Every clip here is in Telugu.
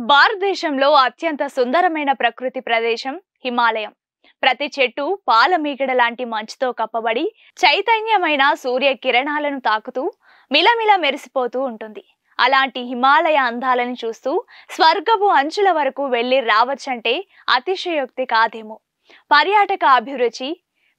భారతదేశంలో అత్యంత సుందరమైన ప్రకృతి ప్రదేశం హిమాలయం. ప్రతి చెట్టు పాలమీగడ లాంటి మంచుతో కప్పబడి చైతన్యమైన సూర్య కిరణాలను తాకుతూ మిలమిల మెరిసిపోతూ ఉంటుంది. అలాంటి హిమాలయ అందాలను చూస్తూ స్వర్గపు అంచుల వరకు వెళ్లి రావచ్చంటే అతిశయోక్తి కాదేమో. పర్యాటక అభిరుచి,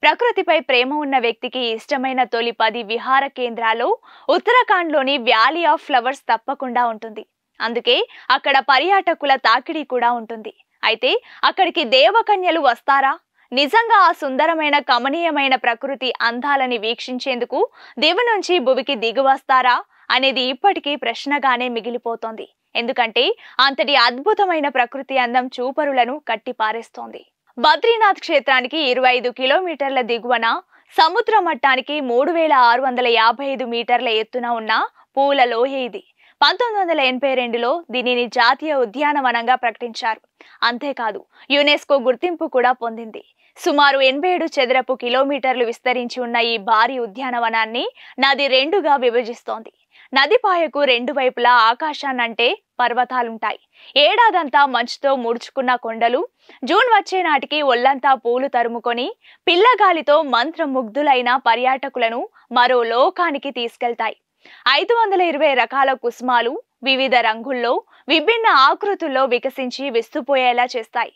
ప్రకృతిపై ప్రేమ ఉన్న వ్యక్తికి ఇష్టమైన తొలి 10 విహార కేంద్రాల్లో ఉత్తరాఖండ్లోని వ్యాలీ ఆఫ్ ఫ్లవర్స్ తప్పకుండా ఉంటుంది. అందుకే అక్కడ పర్యాటకుల తాకిడి కూడా ఉంటుంది. అయితే అక్కడికి దేవకన్యలు వస్తారా? నిజంగా ఆ సుందరమైన కమనీయమైన ప్రకృతి అందాలని వీక్షించేందుకు దివి నుంచి భువికి దిగివస్తారా అనేది ఇప్పటికీ ప్రశ్నగానే మిగిలిపోతోంది. ఎందుకంటే అంతటి అద్భుతమైన ప్రకృతి అందం చూపరులను కట్టిపారేస్తోంది. బద్రీనాథ్ క్షేత్రానికి 25 కిలోమీటర్ల దిగువన సముద్ర మట్టానికి 3655 మీటర్ల ఎత్తున ఉన్న పూల లోయ ఇది. 1982లో దీనిని జాతీయ ఉద్యానవనంగా ప్రకటించారు. అంతేకాదు యునెస్కో గుర్తింపు కూడా పొందింది. సుమారు 87 చదరపు కిలోమీటర్లు విస్తరించి ఉన్న ఈ భారీ ఉద్యానవనాన్ని నది రెండుగా విభజిస్తోంది. నదిపాయకు రెండు వైపులా ఆకాశాన్నంటే పర్వతాలుంటాయి. ఏడాదంతా మంచుతో ముడుచుకున్న కొండలు జూన్ వచ్చే నాటికి ఒళ్లంతా పూలు తరుముకొని పిల్లగాలితో మంత్రముగ్ధులైన పర్యాటకులను మరో లోకానికి తీసుకెళ్తాయి. 520 రకాల కుసుమాలు వివిధ రంగుల్లో విభిన్న ఆకృతుల్లో వికసించి విస్తుపోయేలా చేస్తాయి.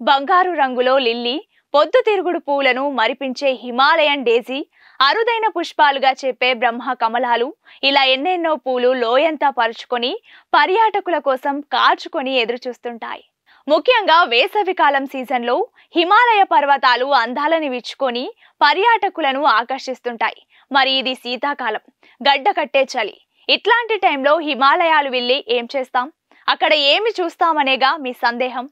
బంగారు రంగులో లిల్లీ, పొద్దుతిరుగుడు పూలను మరిపించే హిమాలయన్ డేజీ, అరుదైన పుష్పాలుగా చెప్పే బ్రహ్మ కమలాలు, ఇలా ఎన్నెన్నో పూలు లోయంతా పరుచుకొని పర్యాటకుల కోసం కాచుకొని ఎదురుచూస్తుంటాయి. ముఖ్యంగా వేసవికాలం సీజన్లో హిమాలయ పర్వతాలు అందాలను విచ్చుకొని పర్యాటకులను ఆకర్షిస్తుంటాయి. మరి ఇది శీతాకాలం, గడ్డ కట్టే చలి. ఇట్లాంటి టైంలో హిమాలయాలు వెళ్ళి ఏం చేస్తాం, అక్కడ ఏమి చూస్తామనేగా మీ సందేహం.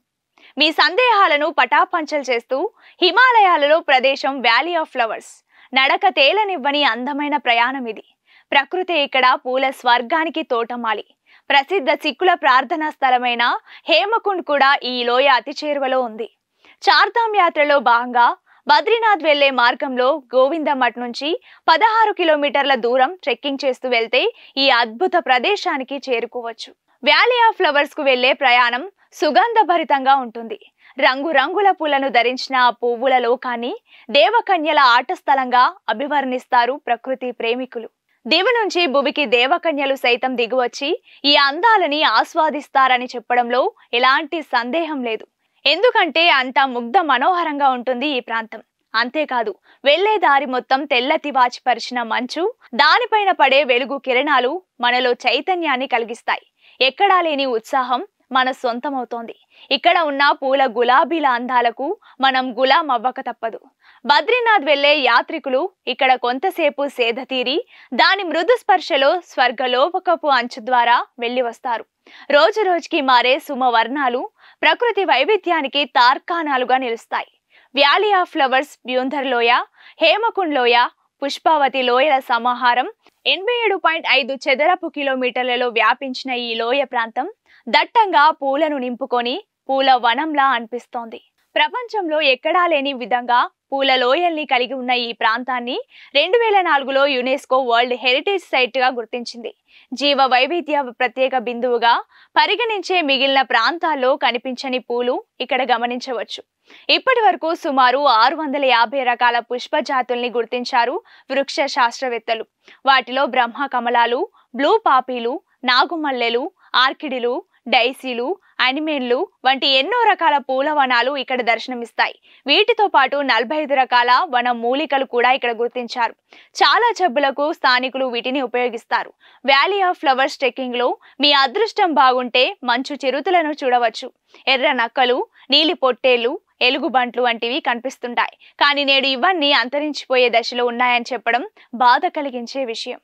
మీ సందేహాలను పటాపంచలు చేస్తూ హిమాలయాలలో ప్రదేశం వ్యాలీ ఆఫ్ ఫ్లవర్స్. నడక తేలనివ్వని అందమైన ప్రయాణం ఇది. ప్రకృతి ఇక్కడ పూల స్వర్గానికి తోటమాలి. ప్రసిద్ధ సిక్కుల ప్రార్థనా స్థలమైన హేమకుండ్ కూడా ఈ లోయ అతి చేరువలో ఉంది. చార్ధామ్ యాత్రలో భాగంగా బద్రీనాథ్ వెళ్లే మార్గంలో గోవిందమఠ్ నుంచి 16 కిలోమీటర్ల దూరం ట్రెక్కింగ్ చేస్తూ వెళ్తే ఈ అద్భుత ప్రదేశానికి చేరుకోవచ్చు. వ్యాలీ ఆఫ్ ఫ్లవర్స్ కు వెళ్లే ప్రయాణం సుగంధభరితంగా ఉంటుంది. రంగురంగుల పూలను ధరించిన ఆ పువ్వుల లోకాన్ని దేవకన్యల ఆట స్థలంగా అభివర్ణిస్తారు ప్రకృతి ప్రేమికులు. దివి నుంచి భువికి దేవకన్యలు సైతం దిగువచ్చి ఈ అందాలని ఆస్వాదిస్తారని చెప్పడంలో ఎలాంటి సందేహం లేదు. ఎందుకంటే అంత ముగ్ధ మనోహరంగా ఉంటుంది ఈ ప్రాంతం. అంతేకాదు వెళ్లే దారి మొత్తం తెల్లటి వాచిపరిచిన మంచు, దానిపైన పడే వెలుగు కిరణాలు మనలో చైతన్యాన్ని కలిగిస్తాయి. ఎక్కడా లేని ఉత్సాహం మన సొంతమవుతోంది. ఇక్కడ ఉన్న పూల గులాబీల అందాలకు మనం గులాం అవ్వక తప్పదు. బద్రీనాథ్ వెళ్లే యాత్రికులు ఇక్కడ కొంతసేపు సేద తీరి దాని మృదు స్పర్శలో స్వర్గలోకపు అంచు ద్వారా వెళ్లి వస్తారు. రోజు రోజుకి మారే సుమవర్ణాలు ప్రకృతి వైవిధ్యానికి తార్కాణాలుగా నిలుస్తాయి. వ్యాలీ ఆఫ్ ఫ్లవర్స్, బ్యూంధర్ లోయ, హేమకుండ్ లోయ, పుష్పావతి లోయల సమాహారం 87.5 చదరపు కిలోమీటర్లలో వ్యాపించిన ఈ లోయ ప్రాంతం దట్టంగా పూలను నింపుకొని పూల వనంలా అనిపిస్తోంది. ప్రపంచంలో ఎక్కడా లేని విధంగా పూల లోయల్ని కలిగి ఉన్న ఈ ప్రాంతాన్ని 2004లో యునెస్కో వరల్డ్ హెరిటేజ్ సైట్ గా గుర్తించింది. జీవ వైవిధ్య ప్రత్యేక బిందువుగా పరిగణించే మిగిలిన ప్రాంతాల్లో కనిపించని పూలు ఇక్కడ గమనించవచ్చు. ఇప్పటి వరకు సుమారు 650 రకాల పుష్ప జాతుల్ని గుర్తించారు వృక్ష శాస్త్రవేత్తలు. వాటిలో బ్రహ్మ కమలాలు, బ్లూ పాపీలు, నాగుమల్లెలు, ఆర్కిడిలు, డైసీలు, అనిమేన్లు వంటి ఎన్నో రకాల పూల వనాలు ఇక్కడ దర్శనమిస్తాయి. వీటితో పాటు 45 రకాల వన మూలికలు కూడా ఇక్కడ గుర్తించారు. చాలా జబ్బులకు స్థానికులు వీటిని ఉపయోగిస్తారు. వ్యాలీ ఆఫ్ ఫ్లవర్స్ ట్రెక్కింగ్ లో మీ అదృష్టం బాగుంటే మంచు చిరుతలను చూడవచ్చు. ఎర్ర నక్కలు, నీలి పొట్టేళ్లు, ఎలుగుబంట్లు వంటివి కనిపిస్తుంటాయి. కానీ నేడు ఇవన్నీ అంతరించిపోయే దశలో ఉన్నాయని చెప్పడం బాధ కలిగించే విషయం.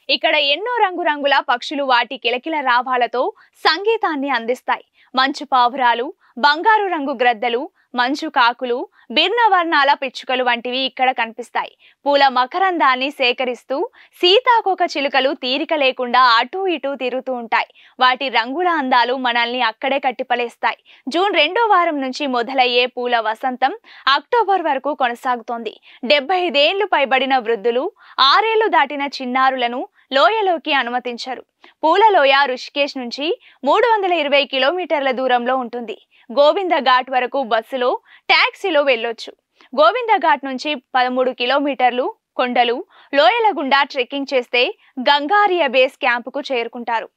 ఇక్కడ ఎన్నో రంగురంగుల పక్షులు వాటి కిలకిల రావాలతో సంగీతాన్ని అందిస్తాయి. మంచు పావురాలు, బంగారు రంగు గ్రద్దలు, మంచు కాకులు, భిన్నవర్ణాల పిచ్చుకలు వంటివి ఇక్కడ కనిపిస్తాయి. పూల మకరందాన్ని సేకరిస్తూ సీతాకోక చిలుకలు తీరిక లేకుండా అటూ ఇటూ తిరుగుతూ ఉంటాయి. వాటి రంగుల అందాలు మనల్ని అక్కడే కట్టిపలేస్తాయి. జూన్ 2వ వారం నుంచి మొదలయ్యే పూల వసంతం అక్టోబర్ వరకు కొనసాగుతోంది. 75 ఏళ్లు పైబడిన వృద్ధులు, 6 ఏళ్లు దాటిన చిన్నారులను లోయలోకి అనుమతించరు. పూల లోయ రుషికేశ్ నుంచి 320 కిలోమీటర్ల దూరంలో ఉంటుంది. గోవింద ఘాట్ వరకు బస్సులో, టాక్సీలో వెళ్ళొచ్చు. గోవింద ఘాట్ నుంచి 13 కిలోమీటర్లు కొండలు, లోయల గుండా ట్రెక్కింగ్ చేస్తే గంగారియా బేస్ క్యాంపుకు చేరుకుంటారు.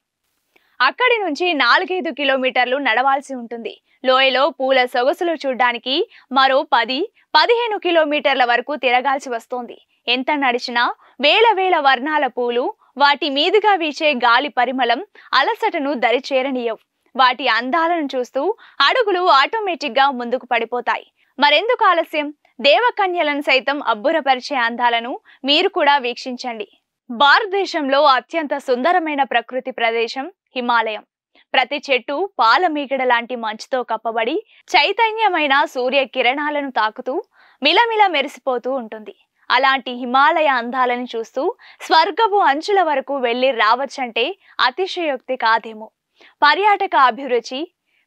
అక్కడి నుంచి 4-5 కిలోమీటర్లు నడవాల్సి ఉంటుంది. లోయలో పూల సొగసులు చూడ్డానికి మరో 10-15 కిలోమీటర్ల వరకు తిరగాల్సి వస్తోంది. ఎంత నడిచినా వేల వర్ణాల పూలు, వాటి మీదుగా వీచే గాలి పరిమళం అలసటను దరిచేరనీయవు. వాటి అందాలను చూస్తూ అడుగులు ఆటోమేటిక్ గా ముందుకు పడిపోతాయి. మరెందుకు ఆలస్యం? దేవకన్యలను సైతం అబ్బురపరిచే అందాలను మీరు కూడా వీక్షించండి. భారతదేశంలో అత్యంత సుందరమైన ప్రకృతి ప్రదేశం హిమాలయం. ప్రతి చెట్టు పాలమీగడ లాంటి మంచుతో కప్పబడి చైతన్యమైన సూర్య కిరణాలను తాకుతూ మిలమిల మెరిసిపోతూ ఉంటుంది. అలాంటి హిమాలయ అందాలను చూస్తూ స్వర్గపు అంచుల వరకు వెళ్లి రావచ్చంటే అతిశయోక్తి కాదేమో. పర్యాటక అభిరుచి,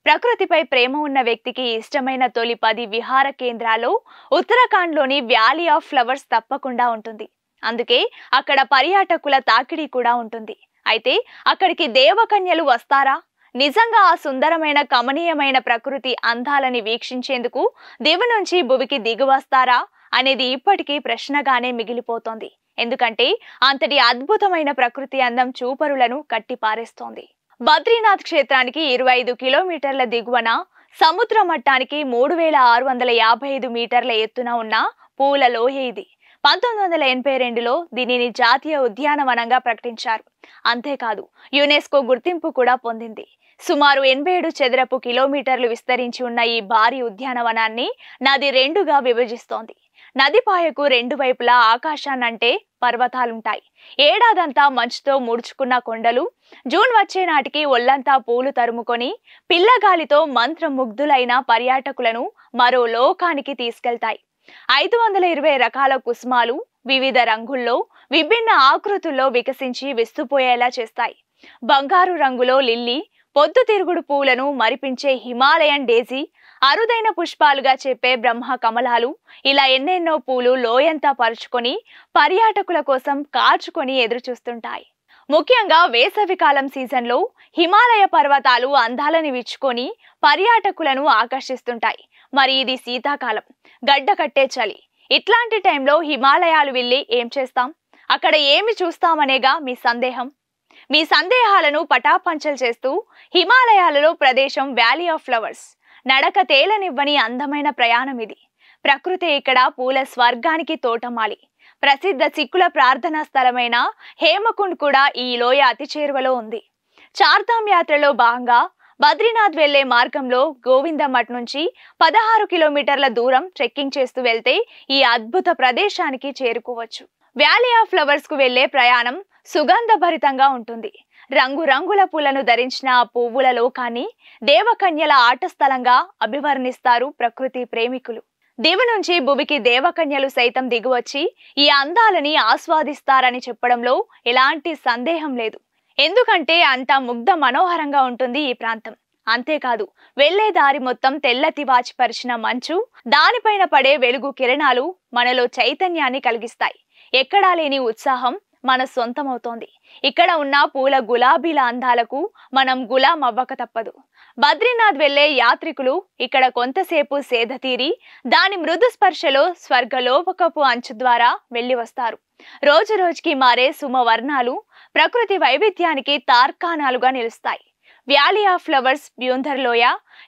ప్రకృతిపై ప్రేమ ఉన్న వ్యక్తికి ఇష్టమైన తొలి 10 విహార కేంద్రాల్లో ఉత్తరాఖండ్లోని వ్యాలీ ఆఫ్ ఫ్లవర్స్ తప్పకుండా ఉంటుంది. అందుకే అక్కడ పర్యాటకుల తాకిడి కూడా ఉంటుంది. అయితే అక్కడికి దేవకన్యలు వస్తారా? నిజంగా ఆ సుందరమైన కమనీయమైన ప్రకృతి అందాలని వీక్షించేందుకు దివి నుంచి భువికి దిగివస్తారా అనేది ఇప్పటికీ ప్రశ్నగానే మిగిలిపోతోంది. ఎందుకంటే అంతటి అద్భుతమైన ప్రకృతి అందం చూపరులను కట్టిపారేస్తోంది. బద్రీనాథ్ క్షేత్రానికి 25 కిలోమీటర్ల దిగువన సముద్ర మట్టానికి 3655 మీటర్ల ఎత్తున ఉన్న పూల లోయ ఇది. 1982లో దీనిని జాతీయ ఉద్యానవనంగా ప్రకటించారు. అంతేకాదు యునెస్కో గుర్తింపు కూడా పొందింది. సుమారు 87 చదరపు కిలోమీటర్లు విస్తరించి ఉన్న ఈ భారీ ఉద్యానవనాన్ని నది 2గా విభజిస్తోంది. నదిపాయకు 2 వైపులా ఆకాశాన్నంటే పర్వతాలుంటాయి. ఏడాదంతా మంచుతో ముడుచుకున్న కొండలు జూన్ వచ్చే నాటికి ఒళ్లంతా పూలు తరుముకొని పిల్లగాలితో మంత్రముగ్ధులైన పర్యాటకులను మరో లోకానికి తీసుకెళ్తాయి. 520 రకాల కుసుమాలు వివిధ రంగుల్లో, విభిన్న ఆకృతుల్లో వికసించి విస్తుపోయేలా చేస్తాయి. బంగారు రంగులో లిల్లీ, పొద్దుతిరుగుడు పూలను మరిపించే హిమాలయన్ డేజీ, అరుదైన పుష్పాలుగా చెప్పే బ్రహ్మ కమలాలు, ఇలా ఎన్నెన్నో పూలు లోయంతా పరుచుకొని పర్యాటకుల కోసం కాచుకొని ఎదురుచూస్తుంటాయి. ముఖ్యంగా వేసవికాలం సీజన్లో హిమాలయ పర్వతాలు అందాలను విచ్చుకొని పర్యాటకులను ఆకర్షిస్తుంటాయి. మరి ఇది శీతాకాలం, గడ్డ కట్టే చలి. ఇట్లాంటి టైంలో హిమాలయాలు వెళ్ళి ఏం చేస్తాం, అక్కడ ఏమి చూస్తామనేగా మీ సందేహం. మీ సందేహాలను పటాపంచలు చేస్తూ హిమాలయాలలో ప్రదేశం వ్యాలీ ఆఫ్ ఫ్లవర్స్. నడక తేలనివ్వని అందమైన ప్రయాణం ఇది. ప్రకృతి ఇక్కడ పూల స్వర్గానికి తోటమాలి. ప్రసిద్ధ సిక్కుల ప్రార్థనా స్థలమైన హేమకుండ్ కూడా ఈ లోయ అతి చేరువలో ఉంది. చార్ధామ్ యాత్రలో భాగంగా బద్రీనాథ్ వెళ్లే మార్గంలో గోవిందమఠ్ నుంచి 16 కిలోమీటర్ల దూరం ట్రెక్కింగ్ చేస్తూ వెళ్తే ఈ అద్భుత ప్రదేశానికి చేరుకోవచ్చు. వ్యాలీ ఆఫ్ ఫ్లవర్స్ కు వెళ్లే ప్రయాణం సుగంధభరితంగా ఉంటుంది. రంగురంగుల పూలను ధరించిన ఆ పువ్వుల లోకాన్ని దేవకన్యల ఆట స్థలంగా అభివర్ణిస్తారు ప్రకృతి ప్రేమికులు. దివి నుంచి భువికి దేవకన్యలు సైతం దిగువచ్చి ఈ అందాలని ఆస్వాదిస్తారని చెప్పడంలో ఎలాంటి సందేహం లేదు. ఎందుకంటే అంత ముగ్ధ మనోహరంగా ఉంటుంది ఈ ప్రాంతం. అంతేకాదు వెళ్లే దారి మొత్తం తెల్లటి వాచిపరిచిన మంచు, దానిపైన పడే వెలుగు కిరణాలు మనలో చైతన్యాన్ని కలిగిస్తాయి. ఎక్కడా లేని ఉత్సాహం మన సొంతమవుతోంది. ఇక్కడ ఉన్న పూల గులాబీల అందాలకు మనం గులాం అవ్వక తప్పదు. బద్రీనాథ్ వెళ్లే యాత్రికులు ఇక్కడ కొంతసేపు సేద తీరి దాని మృదు స్పర్శలో స్వర్గలోకపు అంచు ద్వారా వెళ్లి వస్తారు. రోజు రోజుకి మారే సుమవర్ణాలు ప్రకృతి వైవిధ్యానికి తార్కాణాలుగా నిలుస్తాయి. వ్యాలీ ఆఫ్ ఫ్లవర్స్, బ్యూంధర్ లోయ,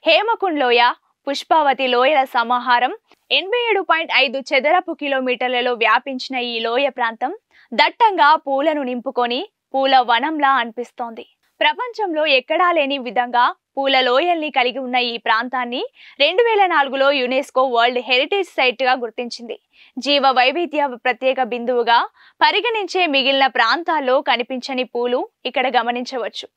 హేమకుండ్ లోయ, పుష్పావతి లోయల సమాహారం 87.5 చదరపు కిలోమీటర్లలో వ్యాపించిన ఈ లోయ ప్రాంతం దట్టంగా పూలను నింపుకొని పూల వనంలా అనిపిస్తోంది. ప్రపంచంలో ఎక్కడా లేని విధంగా పూల లోయల్ని కలిగి ఉన్న ఈ ప్రాంతాన్ని 2004లో యునెస్కో వరల్డ్ హెరిటేజ్ సైట్ గా గుర్తించింది. జీవ వైవిధ్య ప్రత్యేక బిందువుగా పరిగణించే మిగిలిన ప్రాంతాల్లో కనిపించని పూలు ఇక్కడ గమనించవచ్చు.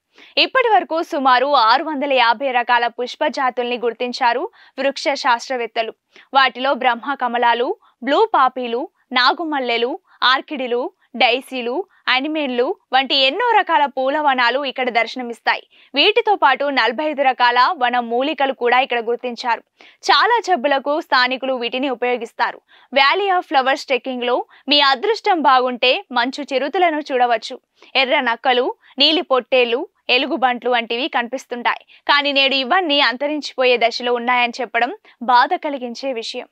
ఇప్పటి వరకు సుమారు 650 రకాల పుష్ప జాతుల్ని గుర్తించారు వృక్ష శాస్త్రవేత్తలు. వాటిలో బ్రహ్మ కమలాలు, బ్లూ పాపీలు, నాగుమల్లెలు, ఆర్కిడ్లు, డైసీలు, అనిమేన్లు వంటి ఎన్నో రకాల పూల వనాలు ఇక్కడ దర్శనమిస్తాయి. వీటితో పాటు 45 రకాల వన మూలికలు కూడా ఇక్కడ గుర్తించారు. చాలా జబ్బులకు స్థానికులు వీటిని ఉపయోగిస్తారు. వ్యాలీ ఆఫ్ ఫ్లవర్స్ ట్రెక్కింగ్ లో మీ అదృష్టం బాగుంటే మంచు చిరుతలను చూడవచ్చు. ఎర్ర నక్కలు, నీలి పొట్టేళ్లు, ఎలుగుబంట్లు వంటివి కనిపిస్తుంటాయి. కానీ నేడు ఇవన్నీ అంతరించిపోయే దశలో ఉన్నాయని చెప్పడం బాధ కలిగించే విషయం.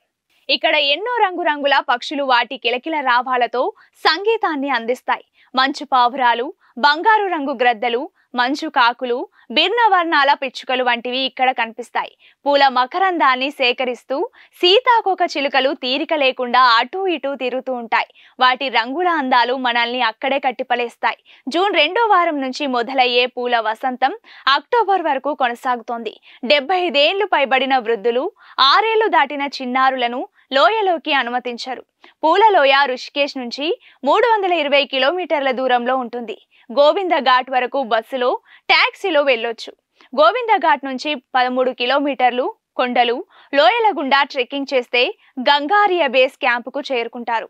ఇక్కడ ఎన్నో రంగురంగుల పక్షులు వాటి కిలకిల రావాలతో సంగీతాన్ని అందిస్తాయి. మంచు పావురాలు, బంగారు రంగు గ్రద్దలు, మంచు కాకులు, భిన్నవర్ణాల పిచ్చుకలు వంటివి ఇక్కడ కనిపిస్తాయి. పూల మకరందాన్ని సేకరిస్తూ సీతాకోక చిలుకలు తీరిక లేకుండా అటూ ఇటూ తిరుగుతూ ఉంటాయి. వాటి రంగుల అందాలు మనల్ని అక్కడే కట్టిపలేస్తాయి. జూన్ 2వ వారం నుంచి మొదలయ్యే పూల వసంతం అక్టోబర్ వరకు కొనసాగుతోంది. 75 ఏళ్లు పైబడిన వృద్ధులు, 6 ఏళ్లు దాటిన చిన్నారులను లోయలోకి అనుమతించరు. పూల లోయ రుషికేశ్ నుంచి 320 కిలోమీటర్ల దూరంలో ఉంటుంది. గోవింద ఘాట్ వరకు బస్సులో, టాక్సీలో వెళ్ళొచ్చు. గోవింద ఘాట్ నుంచి 13 కిలోమీటర్లు కొండలు, లోయల గుండా ట్రెక్కింగ్ చేస్తే గంగారియా బేస్ క్యాంపుకు చేరుకుంటారు.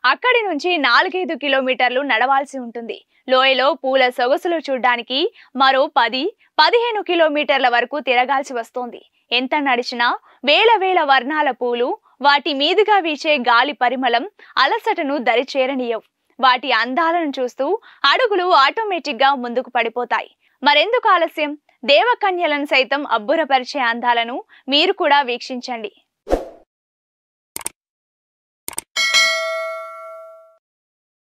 అక్కడి నుంచి 4-5 కిలోమీటర్లు నడవాల్సి ఉంటుంది. లోయలో పూల సొగసులు చూడ్డానికి మరో 10-15 కిలోమీటర్ల వరకు తిరగాల్సి వస్తోంది. ఎంత నడిచినా వేల వేల వర్ణాల పూలు, వాటి మీదుగా వీచే గాలి పరిమళం అలసటను దరిచేరనీయవు. వాటి అందాలను చూస్తూ అడుగులు ఆటోమేటిక్ గా ముందుకు పడిపోతాయి. మరెందుకు ఆలస్యం? దేవకన్యలను సైతం అబ్బురపరిచే అందాలను మీరు కూడా వీక్షించండి.